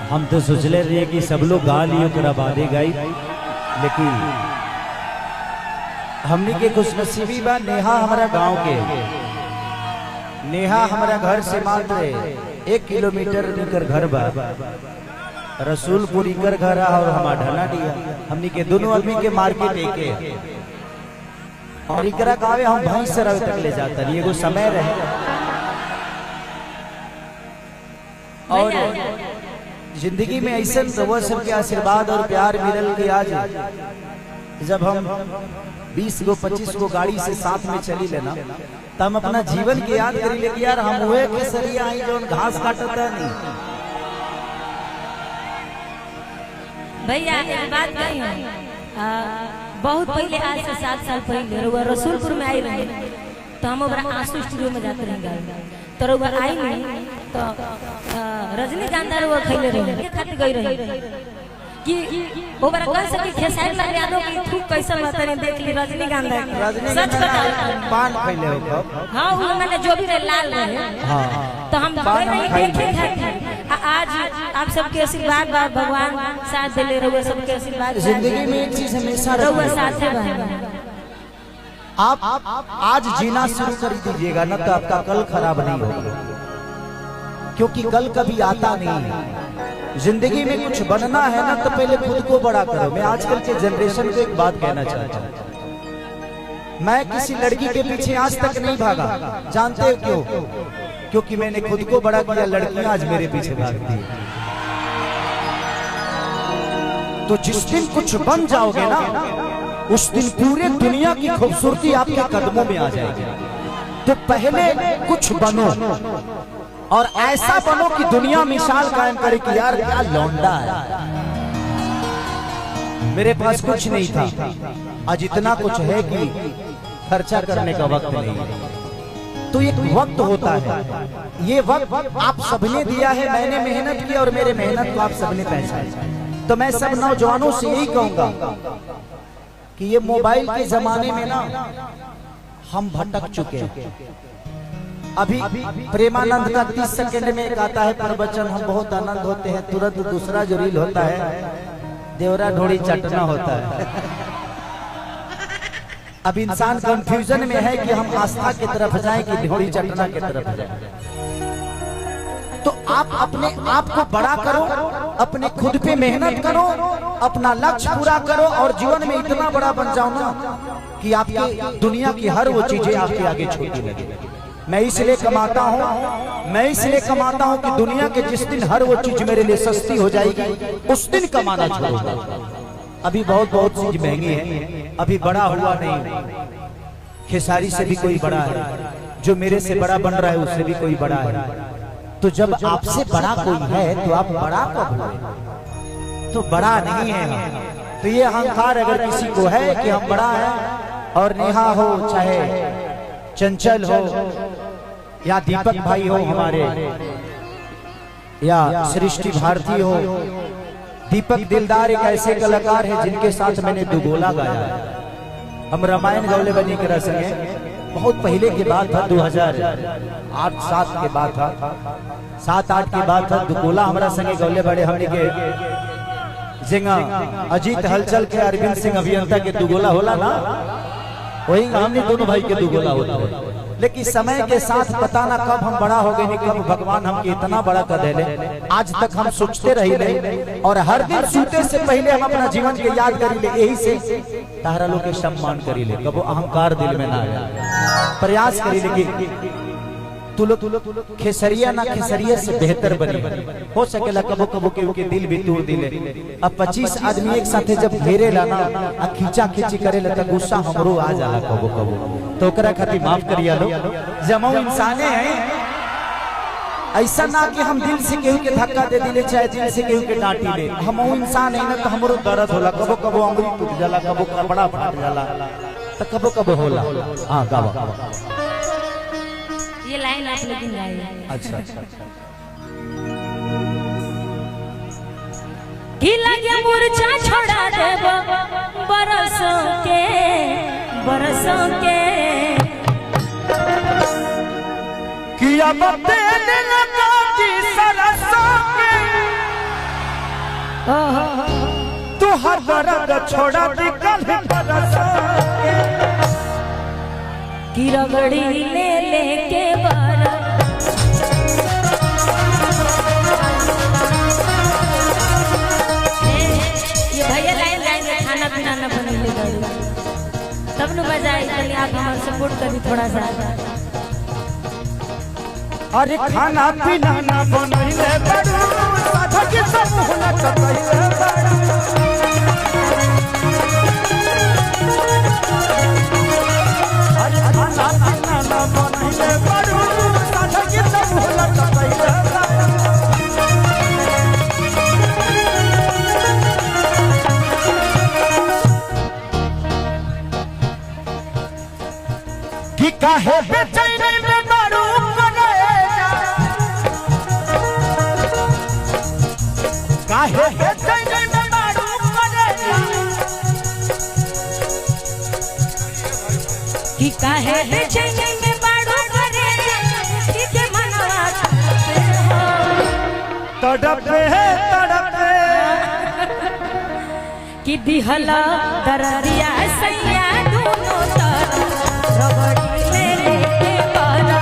हम तो सोचले रहे कि सब लोग गा लियो करा बादे गाई, लेकिन हमने के खुश नसीबी बा। नेहा हमारा गांव के, नेहा हमारा घर से मात्र 1 किलोमीटर निकर घर बा। रसूलपुरी कर घर और हमारा ढना दिया। हमने के दोनों आदमी के मार्केट एके और इकरा गावे हम भैंस से रवे तक ले जाता नहीं। एगो समय रहे और जिंदगी में ऐसा वो सबके आशीर्वाद और प्यार मिलल कि आज जब हम 20 गो 25 गो गाड़ी से साथ में चली लेना तो हम अपना जीवन की याद करी ले कि यार हम हुए के सरिया आई जो घास काटता नहीं। भैया एक बात कही बहुत पहले, आज से 7 साल पहले रसूलपुर में आई रही तो हम आंसू स्टूडियो में जाते रहे तो आई नहीं तो रजनीकांत वो खैले रहे खाते गई रही कि वो बड़ा कह सके खेसारी लाल यादव की थूक कैसा लगता है। देख ली रजनीकांत सच बताओ पान खैले हो कब? हां वो मैंने जो भी लाल रहे हां तो हम देखे थे। आज आप सबके आशीर्वाद बा, भगवान साथ दे रहे सबके आशीर्वाद। जिंदगी में एक चीज हमेशा रहुआ साथ है। आप आज जीना शुरू कर दीजिएगा ना तो आपका कल खराब नहीं होगा, क्योंकि कल कभी आता नहीं है। जिंदगी में कुछ बनना है ना तो पहले खुद को बड़ा करो। मैं आजकल के जनरेशन को एक बात कहना चाहता हूँ, मैं किसी लड़की के पीछे आज तक नहीं भागा। जानते हो क्यों? क्योंकि मैंने खुद को बड़ा किया, लड़कियां आज मेरे पीछे भागती है। तो जिस दिन कुछ बन जाओगे ना उस दिन पूरे दुनिया की खूबसूरती आपके कदमों में आ जाएगी। तो पहले कुछ बनो और ऐसा बनो कि दुनिया मिसाल कायम करे कि यार क्या लौंडा है। मेरे पास कुछ नहीं था, आज इतना कुछ है कि खर्चा करने का वक्त नहीं है। तो एक वक्त होता है, ये वक्त आप सबने दिया है। मैंने मेहनत की और मेरे मेहनत को आप सबने पहचाना। तो मैं सब नौजवानों से यही कहूंगा कि ये मोबाइल के जमाने में ना हम भटक चुके हैं। अभी प्रेमानंद का 30 सेकंड में एक आता है प्रवचन, हम बहुत आनंद होते हैं। तुरंत दूसरा जो रील होता है देवरा ढोड़ी चटना होता है। अब इंसान कंफ्यूजन में है कि हम आस्था की तरफ जाएं कि ढोड़ी चटना की तरफ जाएं। तो आप अपने आप को बड़ा करो, अपने खुद पे मेहनत करो, अपना लक्ष्य पूरा करो और जीवन में इतना बड़ा बन जाओ ना कि आपकी दुनिया की हर वो चीजें आपके आगे छोटी लगे। मैं इसलिए कमाता हूँ कि दुनिया के जिस दिन हर वो चीज मेरे लिए सस्ती हो जाएगी उस दिन कमाना छोड़ूंगा। अभी बहुत चीज महंगी है, अभी बड़ा हुआ नहीं। खेसारी से भी कोई बड़ा है, जो मेरे से बड़ा बन रहा है उससे भी कोई बड़ा है। तो जब आपसे बड़ा कोई है तो आप बड़ा कब हुए? तो बड़ा नहीं है। तो ये अहंकार अगर किसी को है कि हम बड़ा है, और नेहा हो चाहे चंचल हो या दीपक भाई हो हमारे, या सृष्टि भारती हो, दीपक दिलदार एक ऐसे कलाकार है जिनके साथ मैंने दुगोला गाया है। हम रामायण गौले बनी कर संगे बहुत पहले की बात था, 2008-7 के बाद था, 7-8 की बात था। दुगोला हमारा संगे गौले बड़े हमने के जिंगा अजीत हलचल के अरविंद सिंह अभियंता के दुगोला होला ना, वही हमने दोनों भाई के दुगोला होता है। लेकिन समय के साथ पता ना कब हम बड़ा हो गए, कब भगवान हमके इतना बड़ा कर दे। आज तक हम सोचते रही और हर दिन सोते से पहले हम अपना जीवन के याद करी ले, यही से तारा लोग के सम्मान करी ले, कबो अहंकार दिल में ना आए। प्रयास करी ले कि तू लोग खेसरिया ना खेसरिया से बेहतर बने। हो सकेला कबो कबो के दिल भी तोड़ दिले। अब 25 आदमी एक साथे जब घेरे लाना आ खींचा खींची करे ला गुस्सा हमरो आ जाला कबो कबो। तो ओकरा खातिर माफ करिया लो, जमो इंसाने हैं। ऐसा ना कि हम दिल से केहू के धक्का दे दिले चाहे दिल से केहू के डांटी ले। हम इंसान है ना तो हमरो दर्द होला, कबो कबो अंगुली टूट जाला, कबो कपड़ा फाट जाला, तो कबो कबो होला। हां गावा ये लाइन आप लेकिन गाइए। अच्छा कि लगे मूर्छा छोड़ा देबो बरसों के कि अब तेरे लगा की सरसों के तू हर दर्द छोड़ा दी कल की रगड़ी ले लेके बारा ये भैया लाइन लाइन में खाना पीना न बनेले गए तब न बजाई चलिए आप हमारे सपोर्ट करी थोड़ा सा। अरे खाना पीना न बनैले बड़ू साधा के सब होना कतैले बड़ू अरे खाना पीना न बनैले बड़ू साधा के सब होना कतैले कि काहे बेचैनी में बड़ू काहे बेचैनी में बड़ू कि काहे बेचैनी में बड़ू करे कि के मनवा तड़पे कि दिहला दरदिया सैया दोनों तरफ रगड़ी ले लेके बारा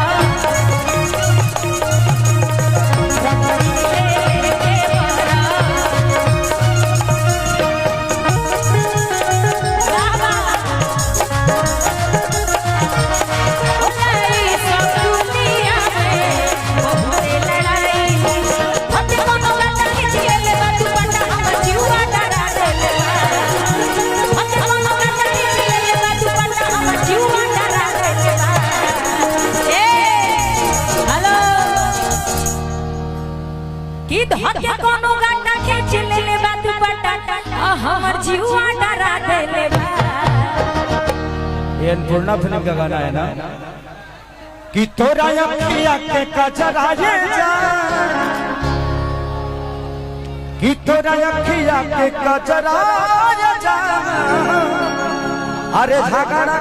रगड़ी ले लेके बारा बाबा लड़ाई सब दुनिया में बहुते लड़ाई हटे कोनो लटा खींच ले बातू बंदा हमर जीवा डरा देले हटे कोनो लटा खींच ले बातू बंदा हमर जीवा डरा देले ए हेलो कि हटे कोनो लटा खींच ले बातू बंदा हमर जीवा डरा देले ये अन्नपूर्णा फिल्म का गाना है ना कि तोरा अखिया के कजरा ये जा कि तोरा अखिया के कजरा ये जा अरे झगड़ा